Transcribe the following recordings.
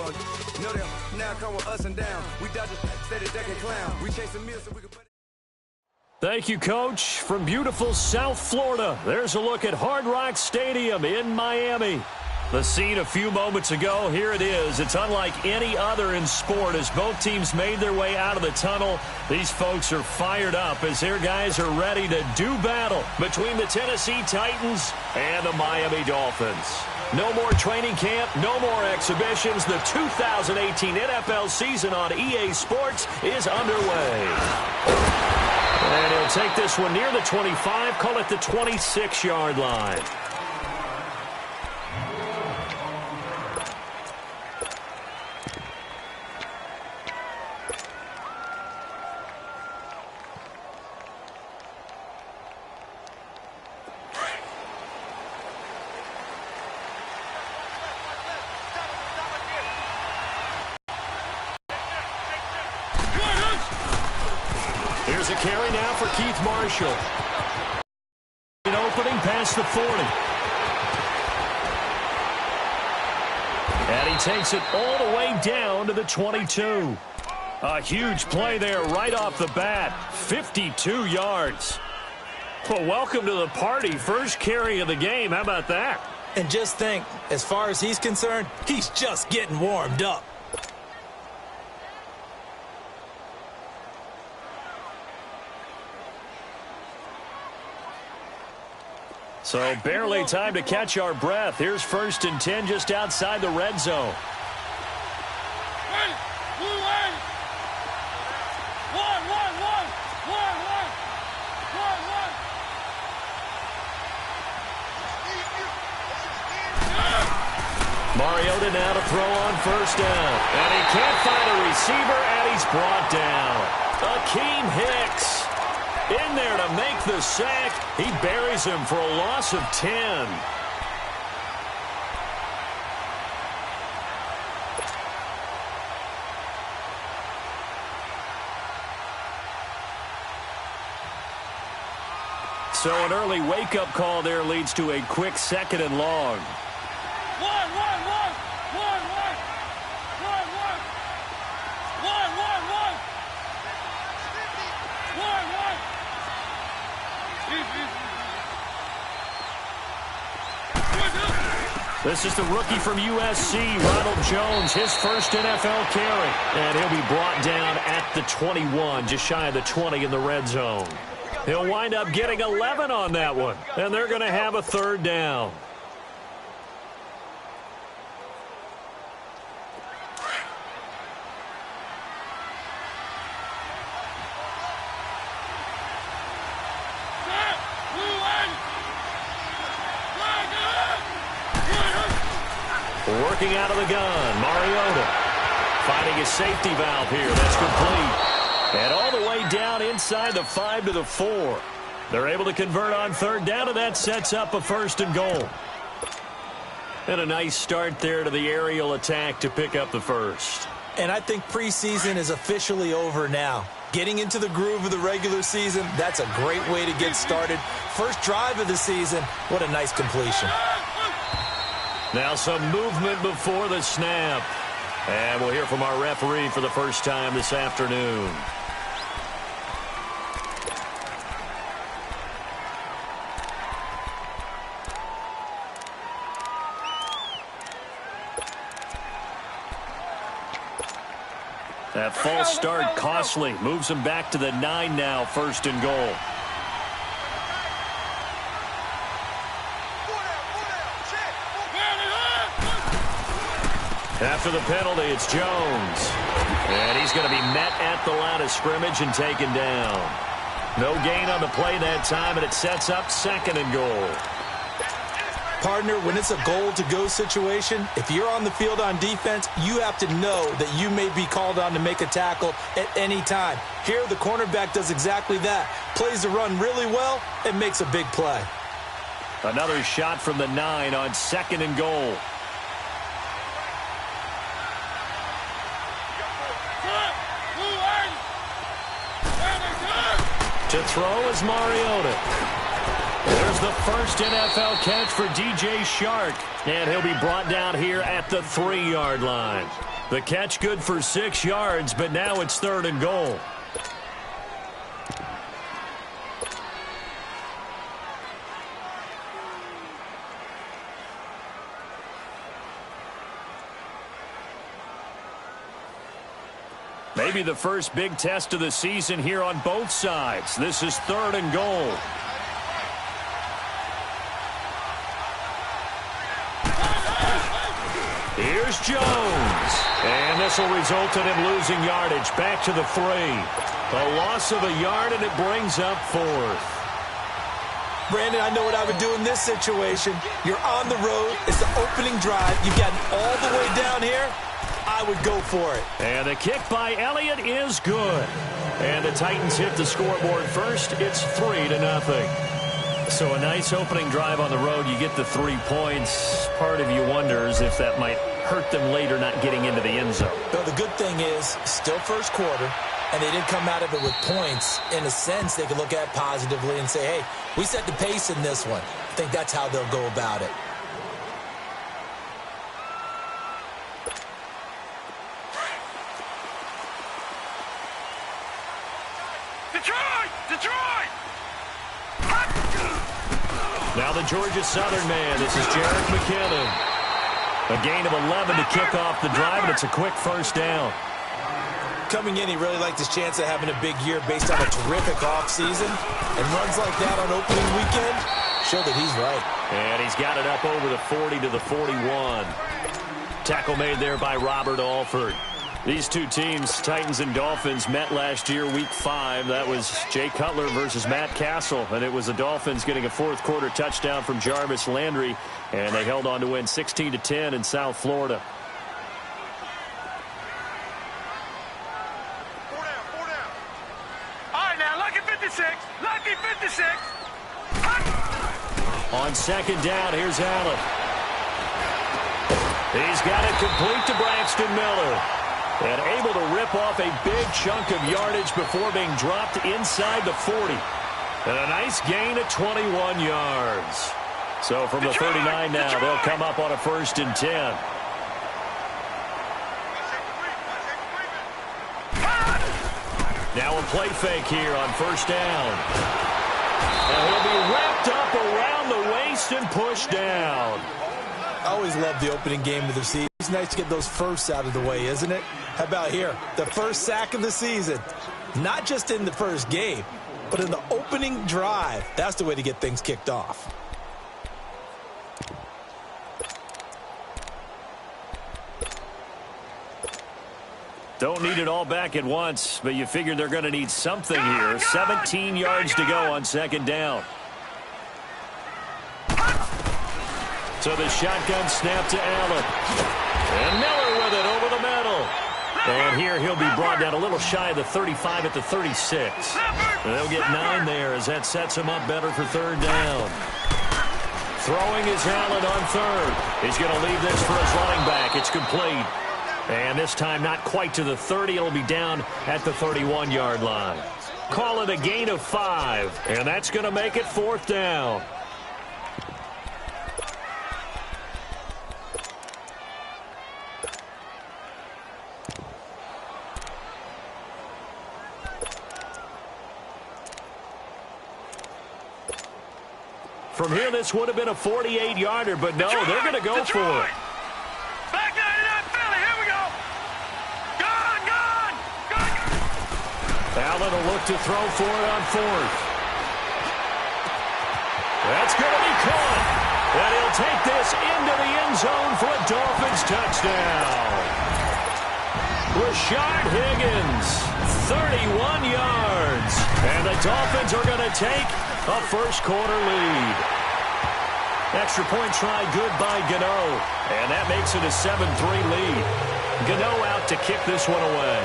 bug. No, they now come with us and down. We dodge a steady decking clown. We chase a meal so we can. Thank you, Coach. From beautiful South Florida, there's a look at Hard Rock Stadium in Miami. The scene a few moments ago, here it is. It's unlike any other in sport as both teams made their way out of the tunnel. These folks are fired up as their guys are ready to do battle between the Tennessee Titans and the Miami Dolphins. No more training camp, no more exhibitions. The 2018 NFL season on EA Sports is underway. And he'll take this one near the 25, call it the 26-yard line. Here's a carry now for Keith Marshall. An opening past the 40. And he takes it all the way down to the 22. A huge play there right off the bat. 52 yards. Well, welcome to the party. First carry of the game. How about that? And just think, as far as he's concerned, he's just getting warmed up. So barely time to catch our breath. Here's 1st and 10 just outside the red zone. Mariota now to throw on 1st down. And he can't find a receiver, and he's brought down. Akeem Hicks in there to make the sack. He buries him for a loss of 10. So an early wake-up call there leads to a quick 2nd and long. This is the rookie from USC, Ronald Jones, his first NFL carry. And he'll be brought down at the 21, just shy of the 20 in the red zone. He'll wind up getting 11 on that one, and they're going to have a 3rd down. Working out of the gun, Mariota finding his safety valve here. That's complete. And all the way down inside the 5 to the 4. They're able to convert on 3rd down, and that sets up a 1st and goal. And a nice start there to the aerial attack to pick up the 1st. And I think preseason is officially over now. Getting into the groove of the regular season, that's a great way to get started. First drive of the season, what a nice completion. Now some movement before the snap. And we'll hear from our referee for the first time this afternoon. That false start costly. Moves him back to the 9 now, 1st and goal. After the penalty, it's Jones. And he's going to be met at the line of scrimmage and taken down. No gain on the play that time, and it sets up 2nd and goal. Partner, when it's a goal-to-go situation, if you're on the field on defense, you have to know that you may be called on to make a tackle at any time. Here, the cornerback does exactly that. Plays the run really well and makes a big play. Another shot from the 9 on 2nd and goal. To throw is Mariota. There's the first NFL catch for DJ Shark. And he'll be brought down here at the 3-yard line. The catch good for 6 yards, but now it's 3rd and goal. Maybe the first big test of the season here on both sides. This is 3rd and goal. Here's Jones. And this will result in him losing yardage. Back to the 3. A loss of a yard, and it brings up 4th. Brandon, I know what I would do in this situation. You're on the road. It's the opening drive. You've gotten all the way down here. I would go for it. And the kick by Elliott is good. And the Titans hit the scoreboard first. It's 3-0. So a nice opening drive on the road. You get the 3 points. Part of you wonders if that might hurt them later not getting into the end zone. Well, the good thing is, still first quarter, and they didn't come out of it with points. In a sense, they can look at it positively and say, hey, we set the pace in this one. I think that's how they'll go about it. Detroit! Now the Georgia Southern man. This is Jerick McKinnon. A gain of 11 to kick off the drive, and it's a quick first down. Coming in, he really liked his chance of having a big year based on a terrific offseason. And runs like that on opening weekend show that he's right. And he's got it up over the 40 to the 41. Tackle made there by Robert Alford. These two teams, Titans and Dolphins, met last year, Week 5. That was Jay Cutler versus Matt Castle, and it was the Dolphins getting a fourth-quarter touchdown from Jarvis Landry, and they held on to win 16-10 in South Florida. Four down. All right, now, lucky 56. Lucky 56. On second down, here's Allen. He's got it complete to Braxton Miller. And able to rip off a big chunk of yardage before being dropped inside the 40. And a nice gain of 21 yards. So from the 39 now, they'll come up on a 1st and 10. Now a play fake here on 1st down. And he'll be wrapped up around the waist and pushed down. I always love the opening game of the season. It's nice to get those firsts out of the way, isn't it? How about here? The first sack of the season. Not just in the first game, but in the opening drive. That's the way to get things kicked off. Don't need it all back at once, but you figure they're going to need something here. 17 yards to go on 2nd down. So the shotgun snap to Allen. And Miller with it over the middle. And here he'll be brought down a little shy of the 35 at the 36. And they'll get 9 there as that sets him up better for 3rd down. Throwing is Allen on 3rd. He's going to leave this for his running back. It's complete. And this time not quite to the 30. It'll be down at the 31-yard line. Call it a gain of 5. And that's going to make it 4th down. From here, this would have been a 48-yarder, but no, they're going to go for it. Back 99 Philly, here we go. Gone. Allen will look to throw for it on 4th. That's going to be caught. And he'll take this into the end zone for a Dolphins touchdown. Rashard Higgins, 31 yards. And the Dolphins are going to take a first-quarter lead. Extra point try good by Gano. And that makes it a 7-3 lead. Gano out to kick this one away.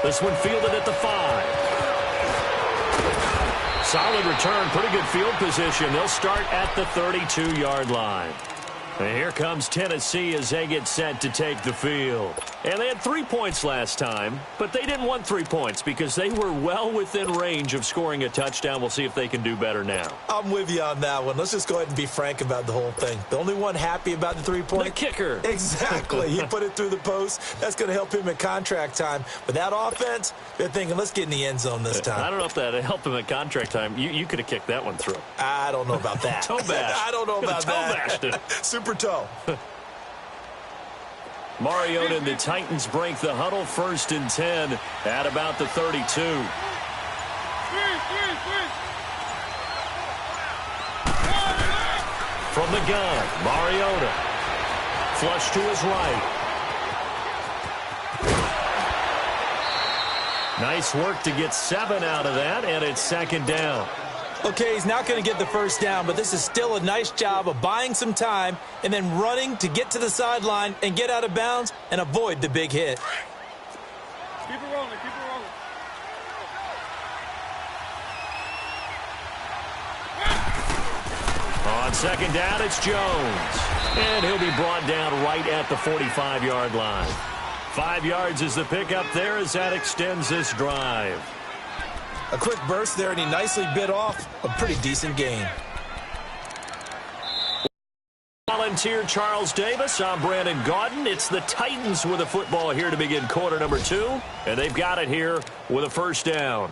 This one fielded at the 5. Solid return, pretty good field position. They'll start at the 32-yard line. And here comes Tennessee as they get set to take the field. And they had 3 points last time, but they didn't want 3 points because they were well within range of scoring a touchdown. We'll see if they can do better now. I'm with you on that one. Let's just go ahead and be frank about the whole thing. The only one happy about the 3-point? The kicker. Exactly. He put it through the post. That's going to help him at contract time. But that offense, they're thinking, let's get in the end zone this time. I don't know if that helped him at contract time. You could have kicked that one through. I don't know about that. Toe bash. I don't know about that. Toe bashed it. Super toe. Mariota and the Titans break the huddle, 1st and 10 at about the 32. From the gun, Mariota. Flush to his right. Nice work to get 7 out of that, and it's 2nd down. Okay, he's not going to get the 1st down, but this is still a nice job of buying some time and then running to get to the sideline and get out of bounds and avoid the big hit. Keep it rolling, keep it rolling. On 2nd down, it's Jones. And he'll be brought down right at the 45-yard line. 5 yards is the pickup there as that extends this drive. A quick burst there, and he nicely bit off a pretty decent gain. Volunteer Charles Davis. I'm Brandon Gaudin. It's the Titans with a football here to begin quarter number 2. And they've got it here with a 1st down.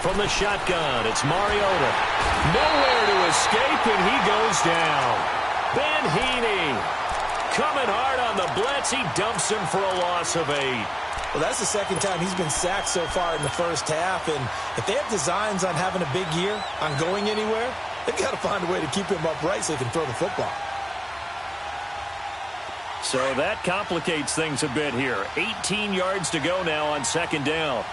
From the shotgun, it's Mariota. Nowhere to escape, and he goes down. Ben Heaney coming hard on the blitz. He dumps him for a loss of 8. Well, that's the 2nd time he's been sacked so far in the 1st half, and if they have designs on having a big year, on going anywhere, they've got to find a way to keep him upright so he can throw the football. So that complicates things a bit here. 18 yards to go now on 2nd down.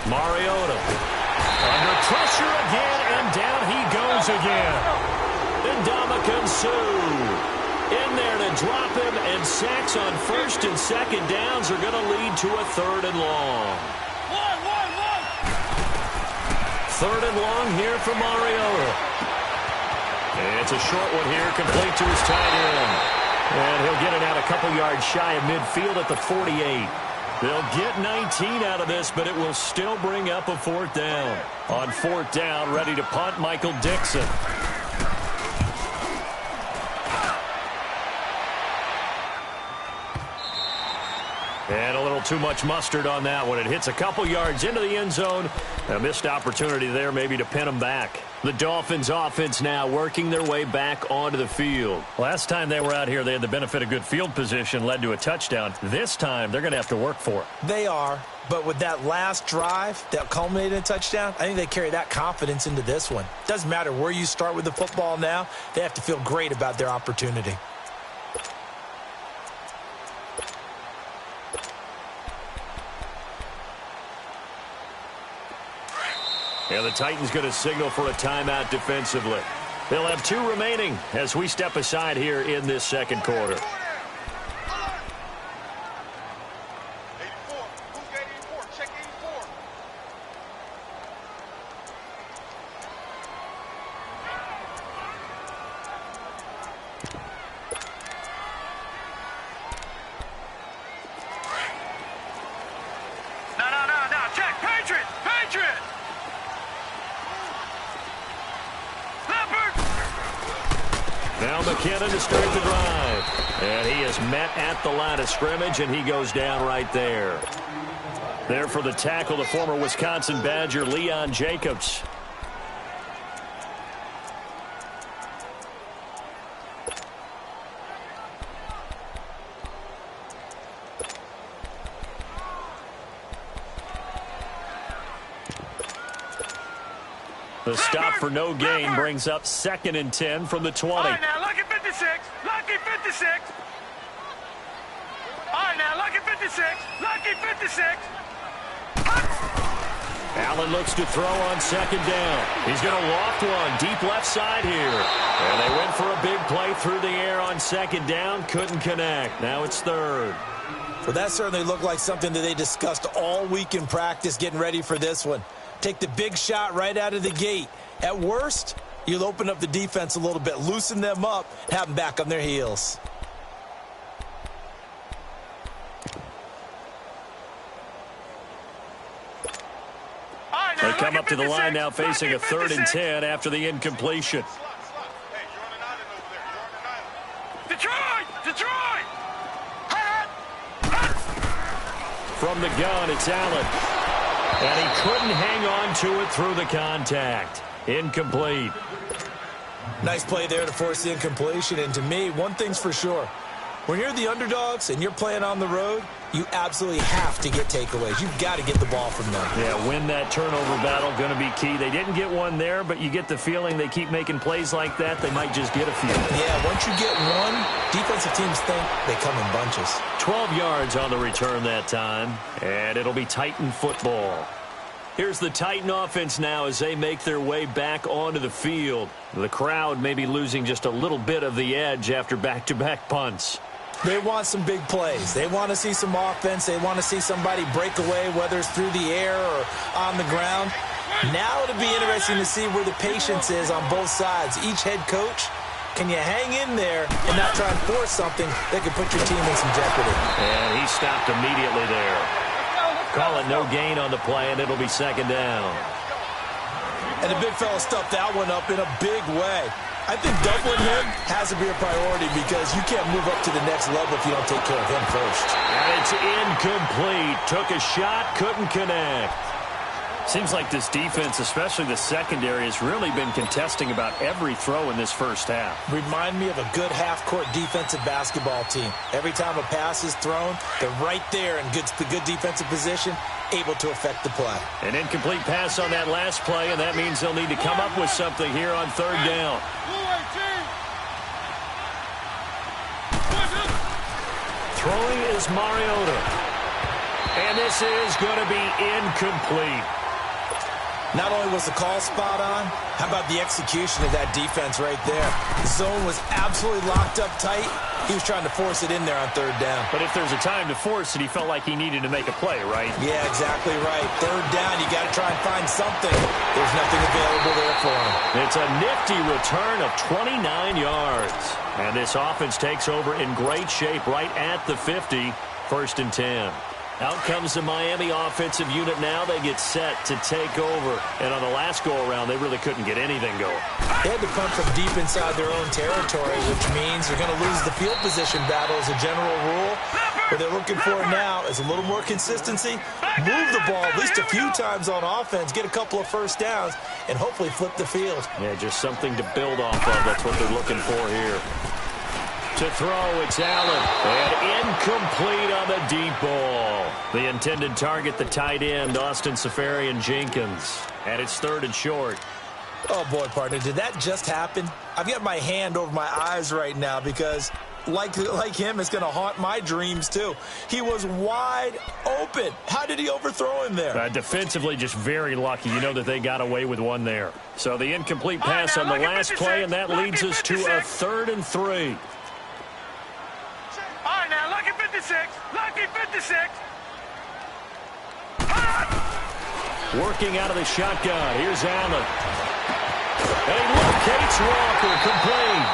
Mariota under pressure again, and down he goes again. And Ndamukong Suh in there to drop him, and sacks on 1st and 2nd downs are going to lead to a 3rd and long. 3rd and long here for Mariota. And it's a short one here, complete to his tight end. And he'll get it out a couple yards shy of midfield at the 48. They'll get 19 out of this, but it will still bring up a 4th down. On 4th down, ready to punt, Michael Dixon. And a little too much mustard on that one. It hits a couple yards into the end zone. A missed opportunity there maybe to pin them back. The Dolphins offense now working their way back onto the field. Last time they were out here, they had the benefit of good field position, led to a touchdown. This time, they're going to have to work for it. They are, but with that last drive that culminated in a touchdown, I think they carry that confidence into this one. Doesn't matter where you start with the football now, they have to feel great about their opportunity. And the Titans going to signal for a timeout defensively. They'll have 2 remaining as we step aside here in this 2nd quarter. No, check, Patriot! Now McKinnon to start the drive. And he is met at the line of scrimmage, and he goes down right there. There for the tackle, the former Wisconsin Badger, Leon Jacobs. The stop for no gain brings up 2nd and 10 from the 20. All right, now, lucky 56. Lucky 56. All right, now, lucky 56. Lucky 56. Allen looks to throw on 2nd down. He's going to loft one deep left side here. And they went for a big play through the air on 2nd down. Couldn't connect. Now it's 3rd. Well, that certainly looked like something that they discussed all week in practice getting ready for this one. Take the big shot right out of the gate. At worst, you'll open up the defense a little bit, loosen them up, have them back on their heels. They come up to the line now facing a 3rd and 10 after the incompletion. Detroit! Detroit! From the gun, it's Allen. And he couldn't hang on to it through the contact. Incomplete. Nice play there to force the incompletion. And to me, one thing's for sure. When you're the underdogs and you're playing on the road, you absolutely have to get takeaways. You've got to get the ball from them. Yeah, win that turnover battle, going to be key. They didn't get one there, but you get the feeling they keep making plays like that, they might just get a few. Yeah, once you get one, defensive teams think they come in bunches. 12 yards on the return that time, and it'll be Titan football. Here's the Titan offense now as they make their way back onto the field. The crowd may be losing just a little bit of the edge after back-to-back punts. They want some big plays. They want to see some offense. They want to see somebody break away, whether it's through the air or on the ground. Now it'll be interesting to see where the patience is on both sides. Each head coach, can you hang in there and not try and force something that could put your team in some jeopardy? And he stopped immediately there. Call it no gain on the play, and it'll be 2nd down. And the big fella stuffed that one up in a big way. I think doubling him has to be a priority because you can't move up to the next level if you don't take care of him first. And it's incomplete. Took a shot, couldn't connect. Seems like this defense, especially the secondary, has really been contesting about every throw in this first half. Remind me of a good half-court defensive basketball team. Every time a pass is thrown, they're right there in the good defensive position, able to affect the play. An incomplete pass on that last play, and that means they'll need to come up with something here on 3rd down. Throwing is Mariota. And this is going to be incomplete. Not only was the call spot on, how about the execution of that defense right there? The zone was absolutely locked up tight. He was trying to force it in there on 3rd down. But if there's a time to force it, he felt like he needed to make a play, right? Yeah, exactly right. 3rd down, you got to try and find something. There's nothing available there for him. It's a nifty return of 29 yards. And this offense takes over in great shape right at the 50, 1st and 10. Out comes the Miami offensive unit now. They get set to take over. And on the last go-around, they really couldn't get anything going. They had to punt from deep inside their own territory, which means they're going to lose the field position battle as a general rule. What they're looking for now is a little more consistency, move the ball at least a few times on offense, get a couple of first downs, and hopefully flip the field. Yeah, just something to build off of. That's what they're looking for here. To throw, it's Allen. And incomplete on the deep ball. The intended target, the tight end, Austin Seferian-Jenkins. And it's 3rd and short. Oh, boy, partner, did that just happen? I've got my hand over my eyes right now because, like him, it's going to haunt my dreams, too. He was wide open. How did he overthrow him there? Defensively, just very lucky. You know that they got away with one there. So the incomplete pass on the last play, and that leads us to a 3rd and 3. All right, now, lucky 56. Lucky 56. Working out of the shotgun. Here's Allen. And he locates Walker, complete.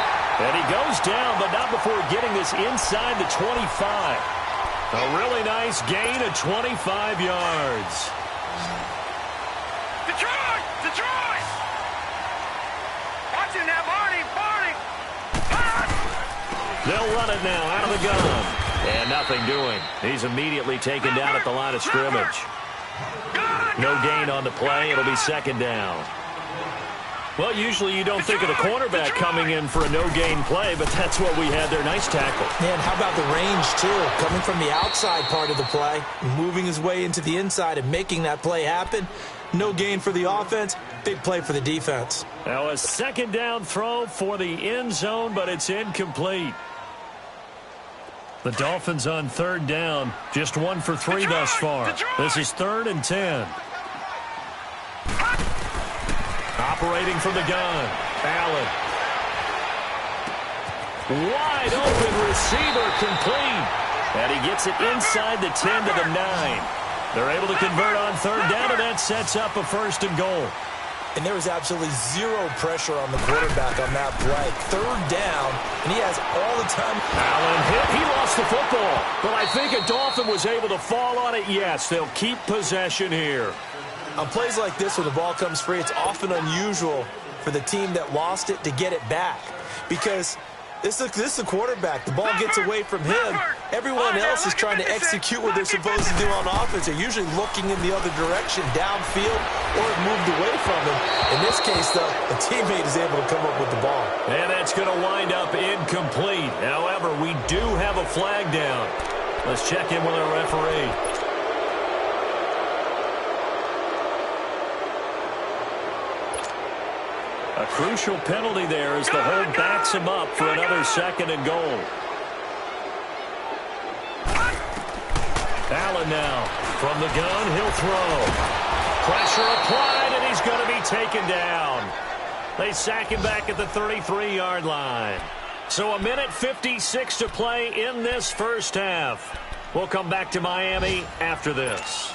And he goes down, but not before getting this inside the 25. A really nice gain of 25 yards. Detroit! Detroit! Watching that, Barney! Barney! They'll run it now out of the gun. And nothing doing. He's immediately taken down at the line of scrimmage. No gain on the play. It'll be second down. Well, usually you don't think of the cornerback coming in for a no-gain play, but that's what we had there. Nice tackle. Man, how about the range, too? Coming from the outside part of the play, moving his way into the inside and making that play happen. No gain for the offense, big play for the defense. Now a second down throw for the end zone, but it's incomplete. The Dolphins on third down, just 1 for 3 thus far. This is 3rd and 10. Operating from the gun, Allen. Wide open receiver, complete. And he gets it inside the 10 to the 9. They're able to convert on third down, and that sets up a 1st and goal. And there was absolutely zero pressure on the quarterback on that play. Third down, and he has all the time. Allen hit. He lost the football. But I think a Dolphin was able to fall on it. Yes, they'll keep possession here. On plays like this, when the ball comes free, it's often unusual for the team that lost it to get it back. Because this is a quarterback. The ball gets away from him. Everyone else is trying to execute what they're supposed to do on offense. They're usually looking in the other direction, downfield, or moved away from him. In this case, though, a teammate is able to come up with the ball. And that's going to wind up incomplete. However, we do have a flag down. Let's check in with our referee. A crucial penalty there as the hold backs him up for another 2nd and goal. Allen now from the gun. He'll throw. Pressure applied, and he's going to be taken down. They sack him back at the 33-yard line. So 1:56 to play in this first half. We'll come back to Miami after this.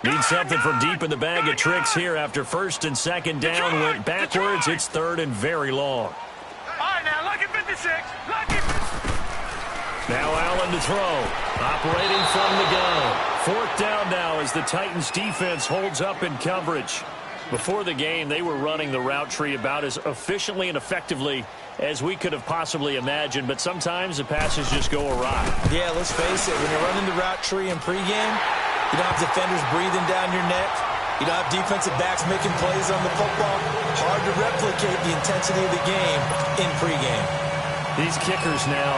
Need something from deep in the bag of tricks here after 1st and 2nd down. Went backwards. It's 3rd and very long. All right, now, lucky 56. Lucky. Now Allen to throw. Operating from the gun. 4th down now as the Titans defense holds up in coverage. Before the game, they were running the route tree about as efficiently and effectively as we could have possibly imagined, but sometimes the passes just go awry. Yeah, let's face it. When you're running the route tree in pregame, you don't have defenders breathing down your neck. You don't have defensive backs making plays on the football. Hard to replicate the intensity of the game in pregame. These kickers now,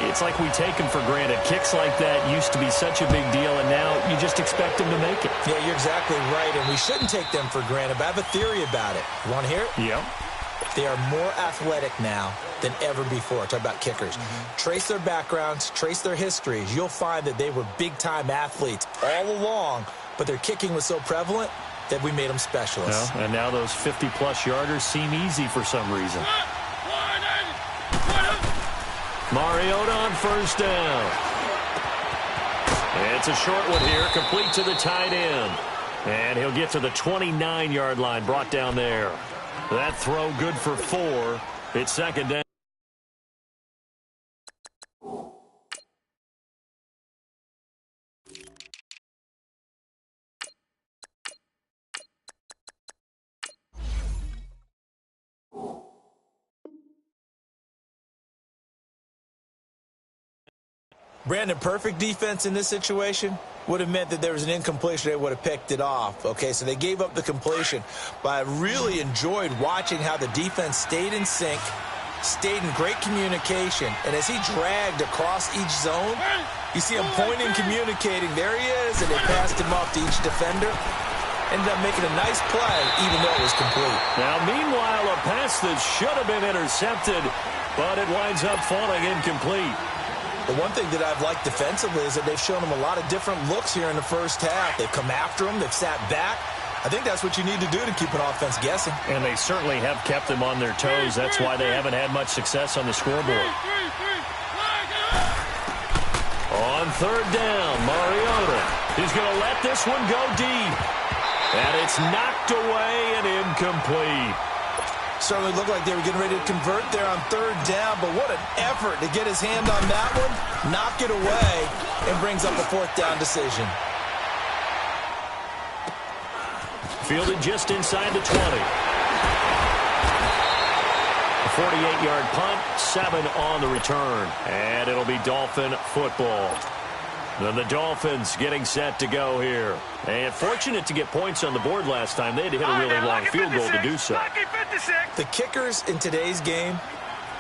it's like we take them for granted. Kicks like that used to be such a big deal, and now you just expect them to make it. Yeah, you're exactly right, and we shouldn't take them for granted, but I have a theory about it. You want to hear it? Yep. They are more athletic now than ever before. Talk about kickers. Trace their backgrounds, trace their histories. You'll find that they were big-time athletes all along, but their kicking was so prevalent that we made them specialists. Well, and now those 50-plus yarders seem easy for some reason. Mariota on 1st down. It's a short one here, complete to the tight end. And he'll get to the 29-yard line, brought down there. That throw good for 4. It's 2nd down. Brandon, perfect defense in this situation would have meant that there was an incompletion. They would have picked it off. Okay, so they gave up the completion. But I really enjoyed watching how the defense stayed in sync, stayed in great communication. And as he dragged across each zone, you see him pointing, communicating. There he is, and they passed him off to each defender. Ended up making a nice play, even though it was complete. Now, meanwhile, a pass that should have been intercepted, but it winds up falling incomplete. The one thing that I've liked defensively is that they've shown them a lot of different looks here in the first half. They've come after them. They've sat back. I think that's what you need to do to keep an offense guessing. And they certainly have kept them on their toes. That's why they haven't had much success on the scoreboard. On 3rd down, Mariota. He's going to let this one go deep. And it's knocked away and incomplete. Certainly looked like they were getting ready to convert there on 3rd down, but what an effort to get his hand on that one, knock it away, and brings up a 4th down decision. Fielded just inside the 20. 48-yard punt, 7 on the return. And it'll be Dolphin football. Then the Dolphins getting set to go here. And fortunate to get points on the board last time. They had to hit a really long field goal to do so. The kickers in today's game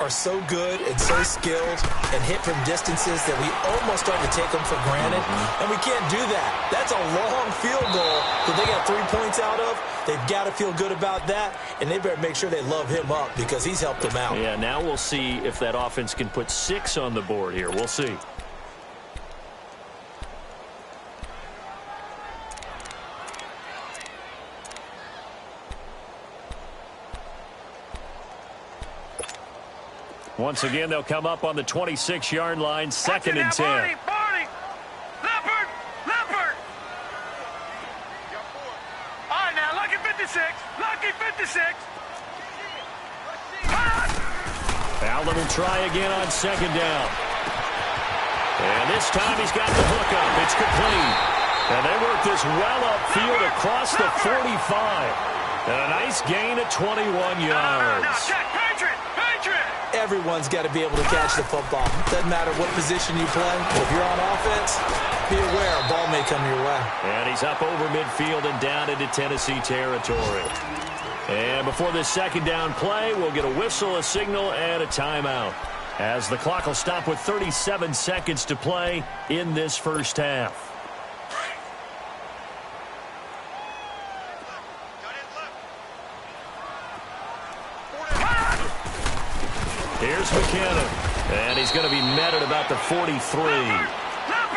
are so good and so skilled and hit from distances that we almost start to take them for granted. And we can't do that. That's a long field goal that they got 3 points out of. They've got to feel good about that, and they better make sure they love him up because he's helped them out. Yeah, now we'll see if that offense can put 6 on the board here. We'll see. Once again, they'll come up on the 26-yard line, 2nd and 10. Barney! Leopard! All right, now, lucky 56. Allen will try again on 2nd down. And this time he's got the hook up. It's complete. And they work this well upfield across the 45. And a nice gain of 21 yards. No, check, Patriot! Everyone's got to be able to catch the football. Doesn't matter what position you play. If you're on offense, be aware a ball may come your way. And he's up over midfield and down into Tennessee territory. And before this 2nd down play, we'll get a whistle, a signal, and a timeout, as the clock will stop with 37 seconds to play in this first half. Here's McKinnon, and he's going to be met at about the 43.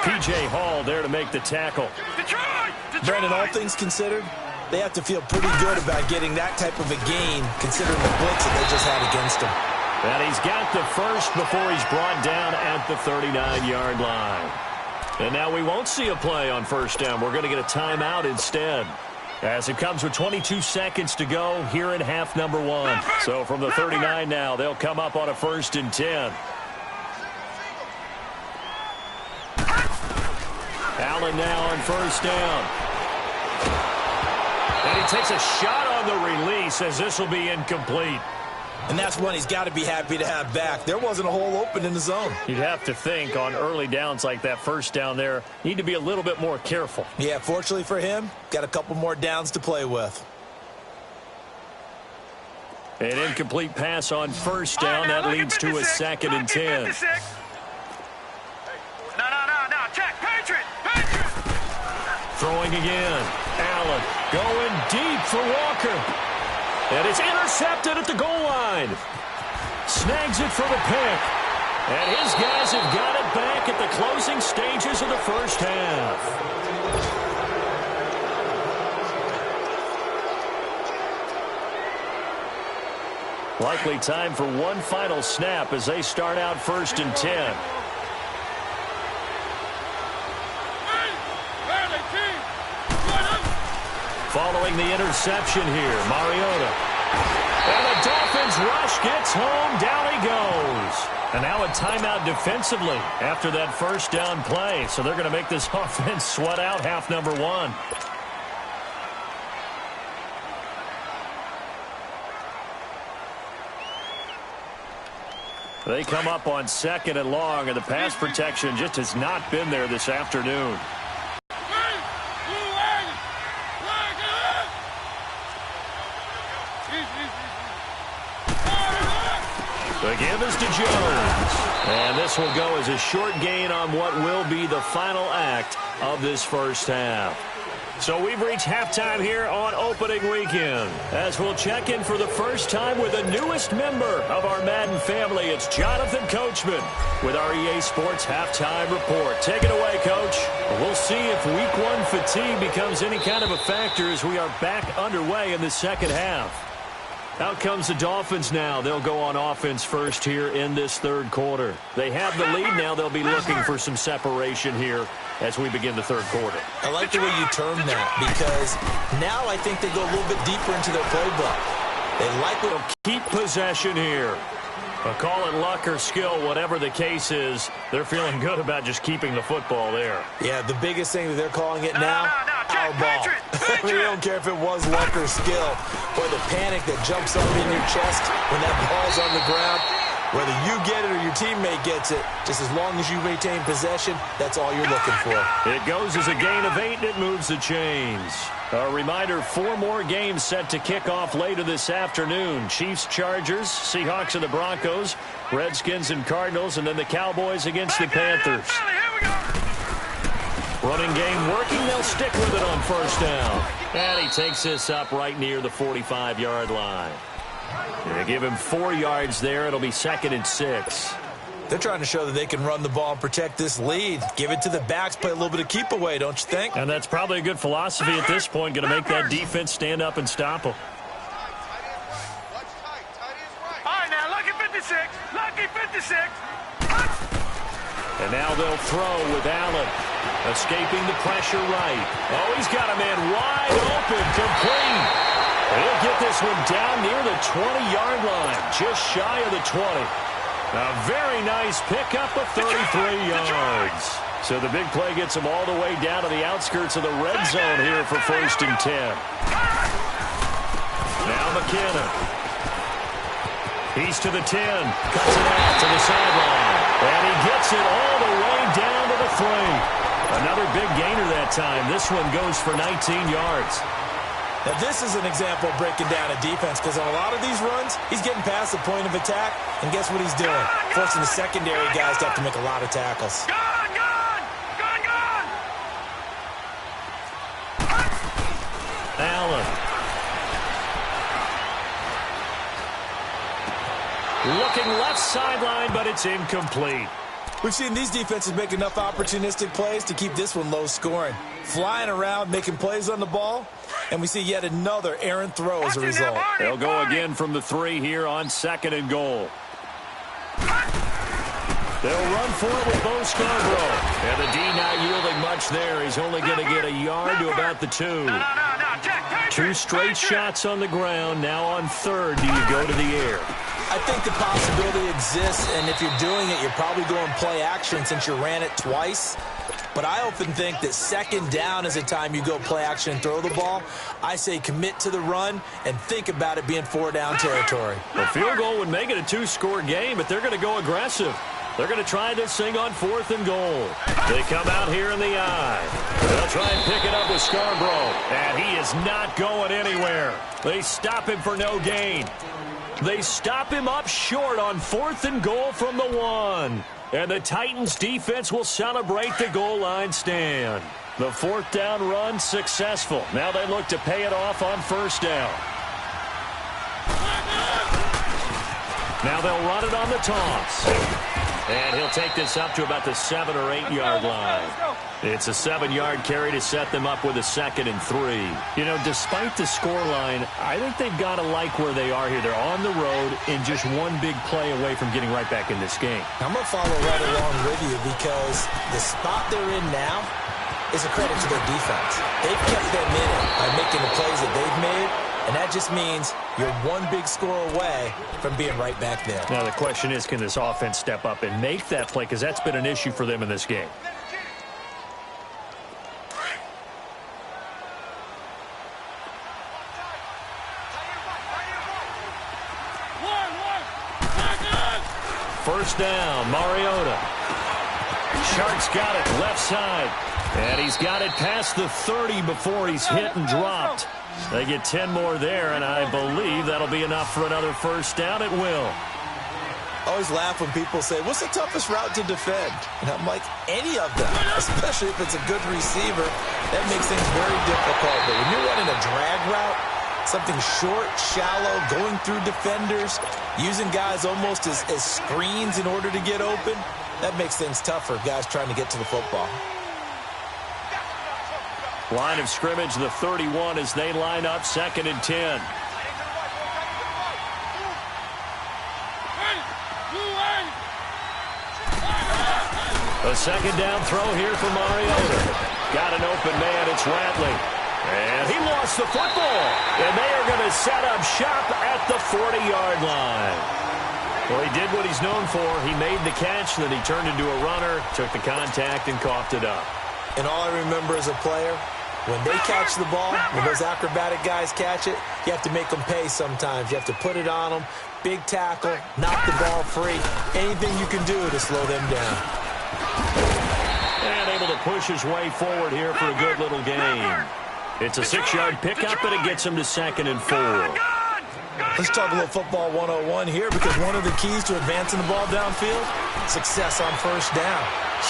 P.J. Hall there to make the tackle. Detroit! Brandon, all things considered, they have to feel pretty good about getting that type of a gain, considering the blitz that they just had against him. And he's got the first before he's brought down at the 39-yard line. And now we won't see a play on 1st down. We're going to get a timeout instead, as it comes with 22 seconds to go here in half number 1. So from the 39 now, they'll come up on a 1st and 10. Allen now on 1st down. And he takes a shot on the release, as this will be incomplete. And that's one he's got to be happy to have back. There wasn't a hole open in the zone. You'd have to think on early downs like that 1st down there, need to be a little bit more careful. Yeah, fortunately for him, got a couple more downs to play with. An incomplete pass on 1st down. That leads to a 2nd and 10. No, check, Patriot! Throwing again. Allen going deep for Walker. And it's intercepted at the goal line. Snags it for the pick. And his guys have got it back at the closing stages of the first half. Likely time for one final snap as they start out 1st and 10. Following the interception here, Mariota. And the Dolphins rush gets home. Down he goes. And now a timeout defensively after that 1st down play. So they're going to make this offense sweat out half number 1. They come up on 2nd and long, and the pass protection just has not been there this afternoon. The give is to Jones. And this will go as a short gain on what will be the final act of this first half. So we've reached halftime here on opening weekend, as we'll check in for the first time with the newest member of our Madden family. It's Jonathan Coachman with our EA Sports Halftime Report. Take it away, Coach. We'll see if Week 1 fatigue becomes any kind of a factor as we are back underway in the second half. Out comes the Dolphins now. They'll go on offense first here in this third quarter. They have the lead now. They'll be looking for some separation here as we begin the third quarter. I like the way you term that, because now I think they go a little bit deeper into their playbook. They likely will keep possession here. But call it luck or skill, whatever the case is, they're feeling good about just keeping the football there. Yeah, the biggest thing that they're calling it now, our ball. We don't care if it was luck or skill, or the panic that jumps up in your chest when that ball's on the ground. Whether you get it or your teammate gets it, just as long as you maintain possession, that's all you're looking for. It goes as a gain of 8, and it moves the chains. A reminder, 4 more games set to kick off later this afternoon. Chiefs, Chargers, Seahawks and the Broncos, Redskins and Cardinals, and then the Cowboys against the Panthers. Running game working. They'll stick with it on first down. And he takes this up right near the 45-yard line. They give him 4 yards there. It'll be 2nd and 6. They're trying to show that they can run the ball and protect this lead. Give it to the backs, play a little bit of keep away, don't you think? And that's probably a good philosophy at this point. Going to make that defense stand up and stop them. All right, now, lucky 56. Lucky 56. And now they'll throw with Allen. Escaping the pressure right. Oh, he's got a man wide open, complete. He'll get this one down near the 20-yard line, just shy of the 20. A very nice pickup of 33 yards. So the big play gets him all the way down to the outskirts of the red zone here for 1st and 10. Now McKinnon. He's to the 10. Cuts it out to the sideline. And he gets it all the way down to the 3. Another big gainer that time. This one goes for 19 yards. Now, this is an example of breaking down a defense, because on a lot of these runs, he's getting past the point of attack, and guess what he's doing? Forcing the secondary guys to have to make a lot of tackles. Gone, gone. Gone, gone. Allen. Looking left sideline, but it's incomplete. We've seen these defenses make enough opportunistic plays to keep this one low scoring. Flying around, making plays on the ball, and we see yet another errant throw as a result. They'll go again from the 3 here on 2nd and goal. They'll run for it with Bo Scarborough. And the D not yielding much there. He's only going to get a yard to about the 2. No, check. 2 straight shots on the ground. Now on 3rd, do you go to the air? I think the possibility exists, and if you're doing it, you're probably going play action since you ran it twice. But I often think that 2nd down is the time you go play action and throw the ball. I say commit to the run and think about it being 4-down territory. A field goal would make it a 2-score game, but they're going to go aggressive. They're going to try this thing on 4th and goal. They come out here in the eye. They'll try and pick it up with Scarborough, and he is not going anywhere. They stop him for no gain. They stop him up short on 4th and goal from the 1. And the Titans defense will celebrate the goal line stand. The 4th down run successful. Now they look to pay it off on 1st down. Now they'll run it on the toss. And he'll take this up to about the 7 or 8 yard line. It's a 7-yard carry to set them up with a 2nd and 3. You know, despite the scoreline, I think they've got to like where they are here. They're on the road and just one big play away from getting right back in this game. I'm going to follow right along with you, because the spot they're in now is a credit to their defense. They've kept them in it by making the plays that they've made, and that just means you're one big score away from being right back there. Now the question is, can this offense step up and make that play? Because that's been an issue for them in this game. First down, Mariota. Sharks got it left side. And he's got it past the 30 before he's hit and dropped. They get 10 more there, and I believe that'll be enough for another first down. It will. I always laugh when people say, what's the toughest route to defend? And I'm like, any of them, especially if it's a good receiver. That makes things very difficult. But when you're running a drag route, something short, shallow, going through defenders, using guys almost as screens in order to get open, that makes things tough for guys trying to get to the football. Line of scrimmage, the 31 as they line up 2nd and 10. A 2nd down throw here for Mariota. Got an open man, it's Ratley. And he lost the football. And they are going to set up shop at the 40-yard line. Well, he did what he's known for. He made the catch, then he turned into a runner, took the contact, and coughed it up. And all I remember as a player When they catch the ball, when those acrobatic guys catch it, you have to make them pay sometimes. You have to put it on them, big tackle, knock the ball free. Anything you can do to slow them down. And able to push his way forward here for a good little gain. It's a 6-yard pickup, and it gets him to 2nd and 4. Let's talk a little football 101 here, because one of the keys to advancing the ball downfield, success on first down.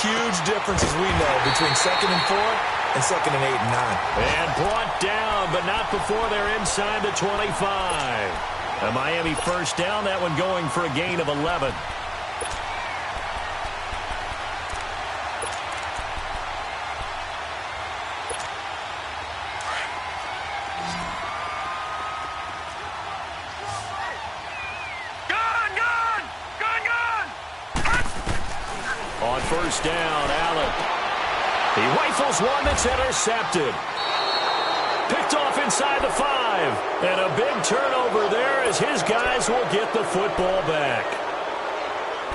Huge difference, as we know, between 2nd and 4 and 2nd and 8 and 9. And brought down, but not before they're inside the 25. A Miami first down, that one going for a gain of 11. On first down, Allen. He rifles one that's intercepted. Picked off inside the 5. And a big turnover there as his guys will get the football back.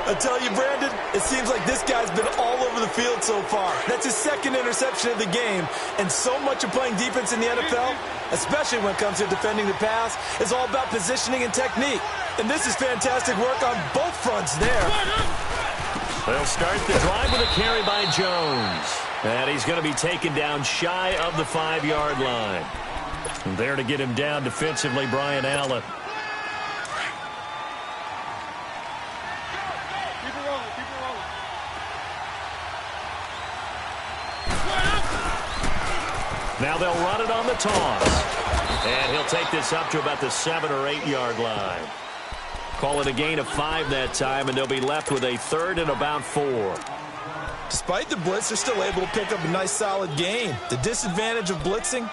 I tell you, Brandon, it seems like this guy's been all over the field so far. That's his 2nd interception of the game. And so much of playing defense in the NFL, especially when it comes to defending the pass, is all about positioning and technique. And this is fantastic work on both fronts there. They'll start the drive with a carry by Jones. And he's going to be taken down shy of the 5-yard line. And there to get him down defensively, Brian Allen. Now they'll run it on the toss. And he'll take this up to about the 7- or 8-yard line. Call it a gain of 5 that time, and they'll be left with a 3rd and about 4. Despite the blitz, they're still able to pick up a nice, solid gain. The disadvantage of blitzing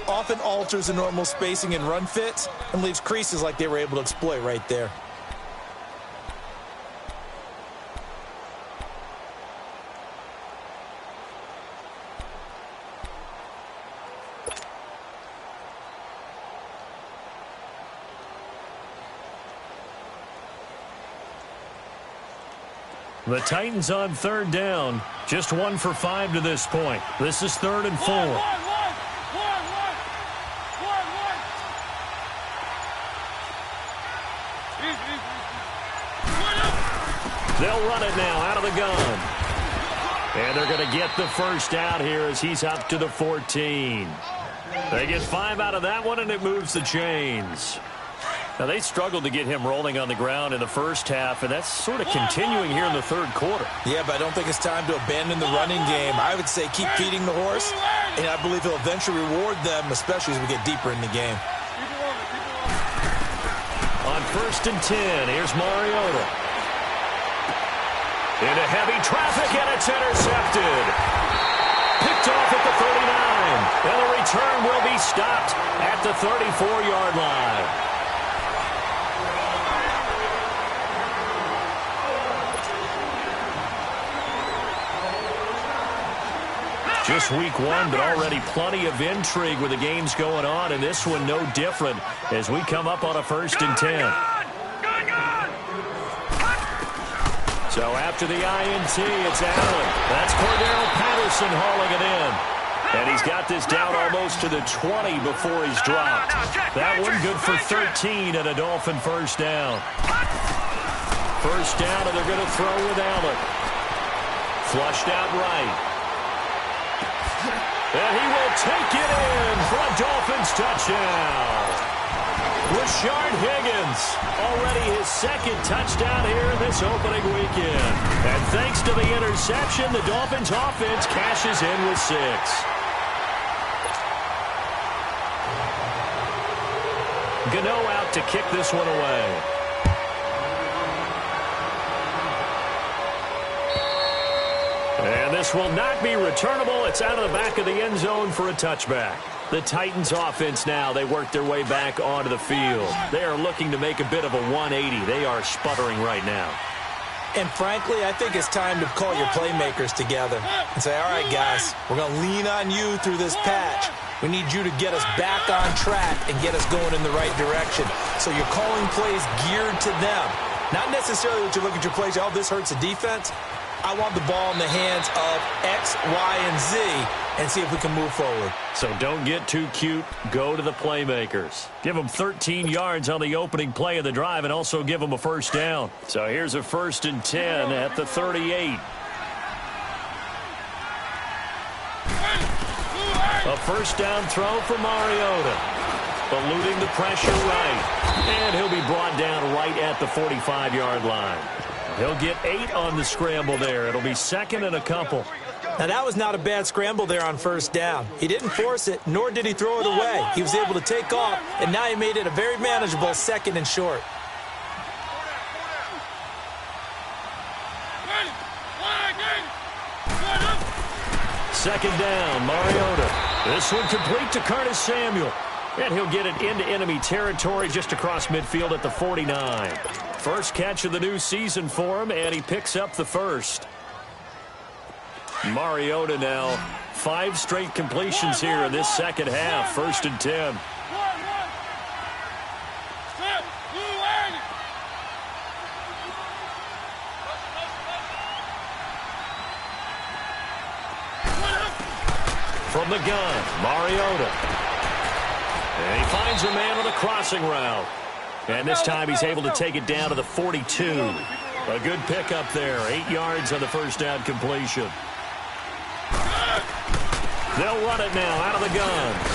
often alters the normal spacing and run fits and leaves creases like they were able to exploit right there. The Titans on 3rd down. Just 1 for 5 to this point. This is 3rd and 4. They'll run it now out of the gun. And they're going to get the first down here as he's up to the 14. They get 5 out of that one, and it moves the chains. Now, they struggled to get him rolling on the ground in the first half, and that's sort of continuing here in the 3rd quarter. Yeah, but I don't think it's time to abandon the running game. I would say keep feeding the horse, and I believe he'll eventually reward them, especially as we get deeper in the game. On 1st and 10, here's Mariota. Into heavy traffic, and it's intercepted. Picked off at the 39, and the return will be stopped at the 34-yard line. Just week 1, but already plenty of intrigue with the games going on, and this one no different as we come up on a 1st and 10. So after the INT, it's Allen. That's Cordero Patterson hauling it in. And he's got this down almost to the 20 before he's dropped. That one good for 13 and a Dolphin first down. First down, and they're going to throw with Allen. Flushed out right. And he will take it in for a Dolphins touchdown. Rashard Higgins, already his 2nd touchdown here in this opening weekend. And thanks to the interception, the Dolphins offense cashes in with 6. Gano out to kick this one away. And this will not be returnable. It's out of the back of the end zone for a touchback. The Titans offense now, they work their way back onto the field. They are looking to make a bit of a 180. They are sputtering right now. And frankly, I think it's time to call your playmakers together and say, all right, guys, we're going to lean on you through this patch. We need you to get us back on track and get us going in the right direction. So you're calling plays geared to them. Not necessarily that you look at your plays, oh, this hurts the defense. I want the ball in the hands of X, Y, and Z, and see if we can move forward. So don't get too cute. Go to the playmakers. Give them 13 yards on the opening play of the drive and also give them a first down. So here's a 1st and 10 at the 38. A first down throw for Mariota. Eluding the pressure right. And he'll be brought down right at the 45-yard line. He'll get 8 on the scramble there. It'll be 2nd and a couple. Now, that was not a bad scramble there on first down. He didn't force it, nor did he throw it away. He was able to take off, and now he made it a very manageable 2nd and short. Second down, Mariota. This one complete to Curtis Samuel. And he'll get it into enemy territory just across midfield at the 49. First catch of the new season for him, and he picks up the first. Mariota now, 5 straight completions here in this second half. 1st and 10. From the gun, Mariota. And he finds a man on the crossing route. And this time he's able to take it down to the 42. A good pickup there. 8 yards on the first down completion. They'll run it now out of the guns.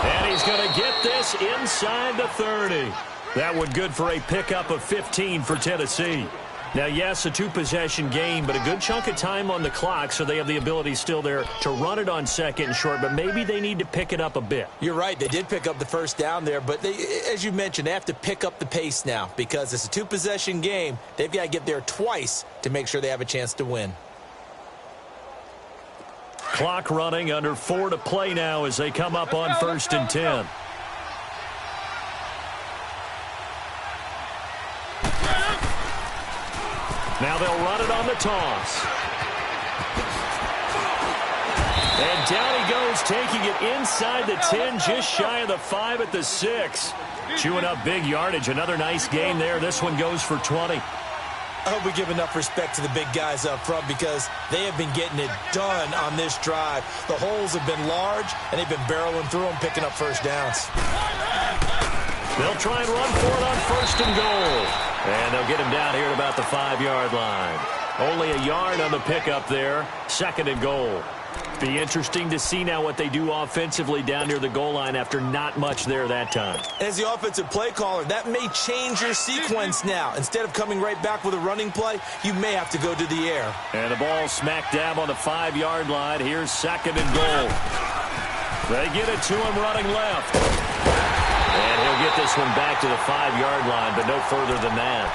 And he's going to get this inside the 30. That one good for a pickup of 15 for Tennessee. Now, yes, a 2-possession game, but a good chunk of time on the clock, so they have the ability still there to run it on 2nd and short, but maybe they need to pick it up a bit. You're right. They did pick up the first down there, but they, as you mentioned, they have to pick up the pace now because it's a 2-possession game. They've got to get there twice to make sure they have a chance to win. Clock running, under 4 to play now as they come up on 1st and 10. Now they'll run it on the toss. And down he goes, taking it inside the 10, just shy of the 5 at the 6. Chewing up big yardage. Another nice gain there. This one goes for 20. I hope we give enough respect to the big guys up front because they have been getting it done on this drive. The holes have been large, and they've been barreling through them, picking up first downs. They'll try and run for it on 1st and goal. And they'll get him down here at about the 5-yard line. Only a yard on the pickup there. 2nd and goal. Be interesting to see now what they do offensively down near the goal line after not much there that time. As the offensive play caller, that may change your sequence now. Instead of coming right back with a running play, you may have to go to the air. And the ball smack dab on the 5-yard line. Here's 2nd and goal. They get it to him running left. And he'll get this one back to the 5-yard line, but no further than that.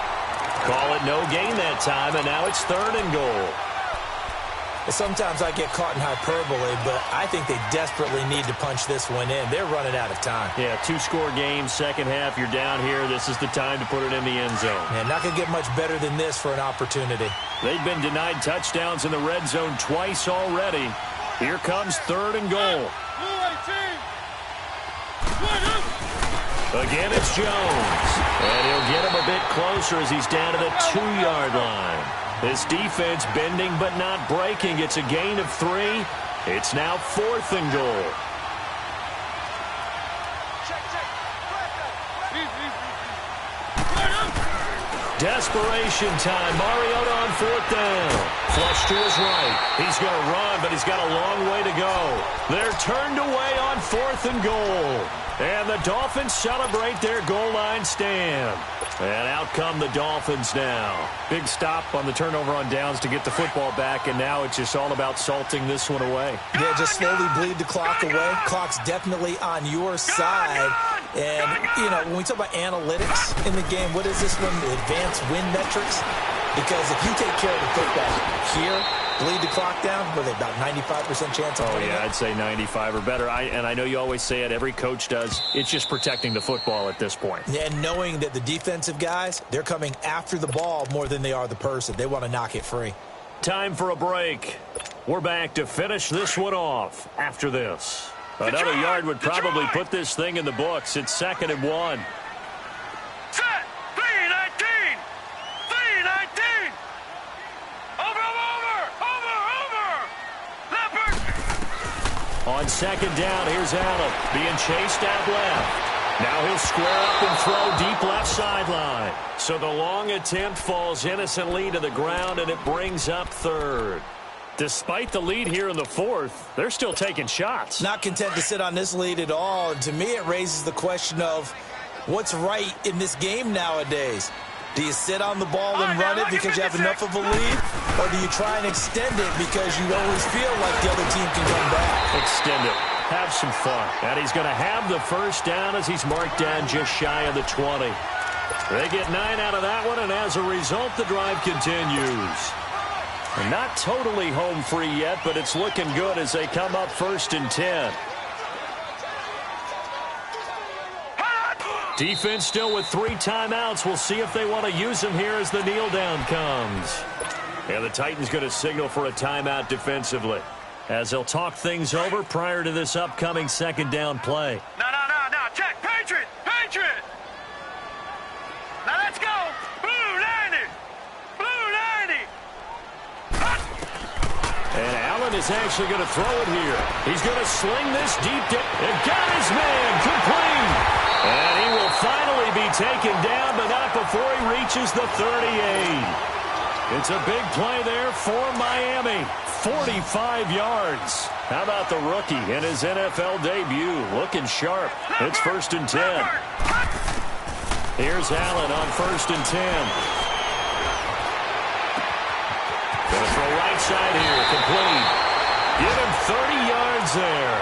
Call it no gain that time, and now it's 3rd and goal. Sometimes I get caught in hyperbole, but I think they desperately need to punch this one in. They're running out of time. Yeah, 2-score game, second half, you're down here. This is the time to put it in the end zone. Yeah, not going to get much better than this for an opportunity. They've been denied touchdowns in the red zone twice already. Here comes 3rd and goal. Again, it's Jones. And he'll get him a bit closer as he's down to the 2-yard line. This defense bending but not breaking. It's a gain of 3. It's now 4th and goal. Desperation time. Mariota on 4th down. Flush to his right. He's going to run, but he's got a long way to go. They're turned away on 4th and goal. And the Dolphins celebrate their goal line stand. And out come the Dolphins now. Big stop on the turnover on downs to get the football back, and now it's just all about salting this one away. Yeah, just slowly bleed the clock away. Clock's definitely on your side. And, you know, when we talk about analytics in the game, what is this one? The advanced win metrics? Because if you take care of the football here, bleed the clock down, with about 95% chance of winning. Yeah, I'd say 95 or better. And I know you always say it, every coach does. It's just protecting the football at this point. Yeah, and knowing that the defensive guys, they're coming after the ball more than they are the person. They want to knock it free. Time for a break. We're back to finish this one off after this. Another yard would probably put this thing in the books. It's 2nd and 1. Set. 3-19. 3-19. Over. Leopard. On second down, here's Allen being chased out left. Now he'll square up and throw deep left sideline. So the long attempt falls innocently to the ground, and it brings up third. Despite the lead here in the fourth, they're still taking shots. Not content to sit on this lead at all. And to me, it raises the question of what's right in this game nowadays. Do you sit on the ball and run it because you have enough of a lead? Or do you try and extend it because you always feel like the other team can come back? Extend it. Have some fun. And he's going to have the first down as he's marked down just shy of the 20. They get 9 out of that one, and as a result, the drive continues. And not totally home free yet, but it's looking good as they come up 1st and 10. Defense still with 3 timeouts. We'll see if they want to use them here as the kneel down comes. And the Titans going to signal for a timeout defensively as they'll talk things over prior to this upcoming second down play. No. Check. Patriot. Now let's go. Blue 90. And Allen is actually going to throw it here. He's going to sling this deep and got his man complete. And he will finally be taken down, but not before he reaches the 38. It's a big play there for Miami. 45 yards. How about the rookie in his NFL debut? Looking sharp. It's 1st and 10. Here's Allen on 1st and 10. Going to throw right side here. Complete. Give him 30 yards there.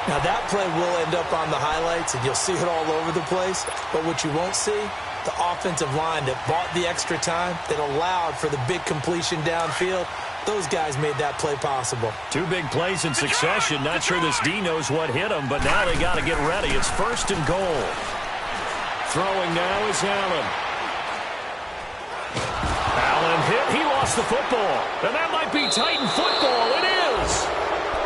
Now that play will end up on the highlights, and you'll see it all over the place. But what you won't see, the offensive line that bought the extra time, that allowed for the big completion downfield, those guys made that play possible. 2 big plays in succession. Not sure this D knows what hit him, but now they got to get ready. It's 1st and goal. Throwing now is Allen. Allen hit. He lost the football. And that might be Titan football. It is.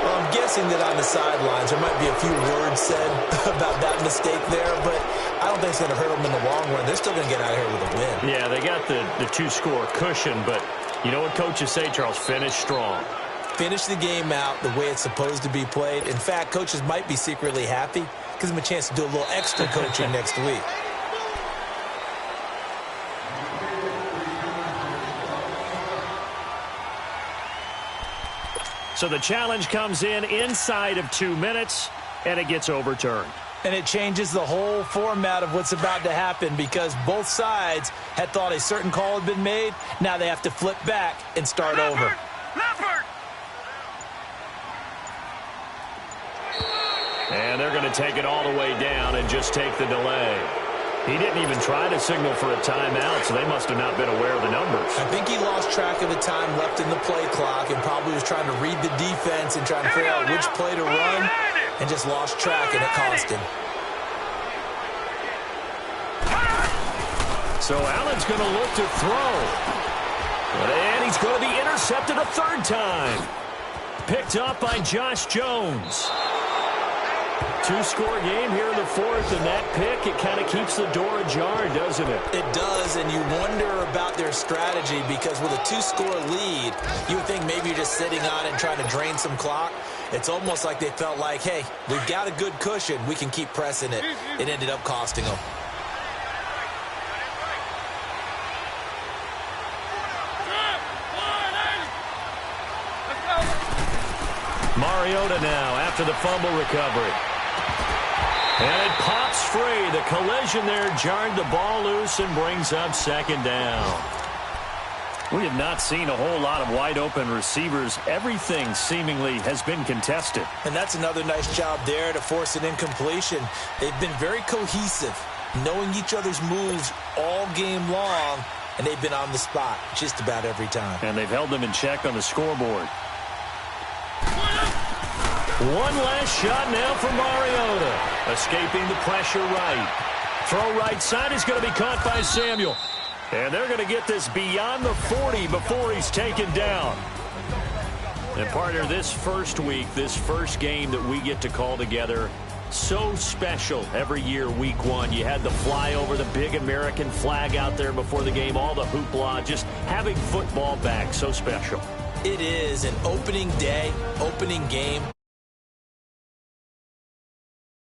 Well, I'm guessing that on the sidelines there might be a few words said about that mistake there, but I don't think it's going to hurt them in the long run. They're still going to get out of here with a win. Yeah, they got the 2-score cushion, but you know what coaches say, Charles? Finish strong. Finish the game out the way it's supposed to be played. In fact, coaches might be secretly happy. Gives them a chance to do a little extra coaching next week. So the challenge comes in inside of 2 minutes, and it gets overturned. And it changes the whole format of what's about to happen because both sides had thought a certain call had been made. Now they have to flip back and start over. Leopard. And they're going to take it all the way down and just take the delay. He didn't even try to signal for a timeout, so they must have not been aware of the numbers. I think he lost track of the time left in the play clock and probably was trying to read the defense and trying to figure out which play to run and just lost track, and it cost him. So Allen's going to look to throw. And he's going to be intercepted a 3rd time. Picked up by Josh Jones. 2-score game here in the 4th, and that pick, it kind of keeps the door ajar, doesn't it? It does, and you wonder about their strategy because with a 2-score lead, you would think maybe you're just sitting on it and trying to drain some clock. It's almost like they felt like, hey, we've got a good cushion. We can keep pressing it. It ended up costing them. Mariota now after the fumble recovery. And it pops free. The collision there jarred the ball loose and brings up 2nd down. We have not seen a whole lot of wide-open receivers. Everything seemingly has been contested. And that's another nice job there to force an incompletion. They've been very cohesive, knowing each other's moves all game long, and they've been on the spot just about every time. And they've held them in check on the scoreboard. One last shot now for Mariota. Escaping the pressure right. Throw right side is going to be caught by Samuel. And they're going to get this beyond the 40 before he's taken down. And partner, this first week, this first game that we get to call together, so special every year, week 1. You had the flyover, the big American flag out there before the game, all the hoopla, just having football back, so special. It is an opening day, opening game.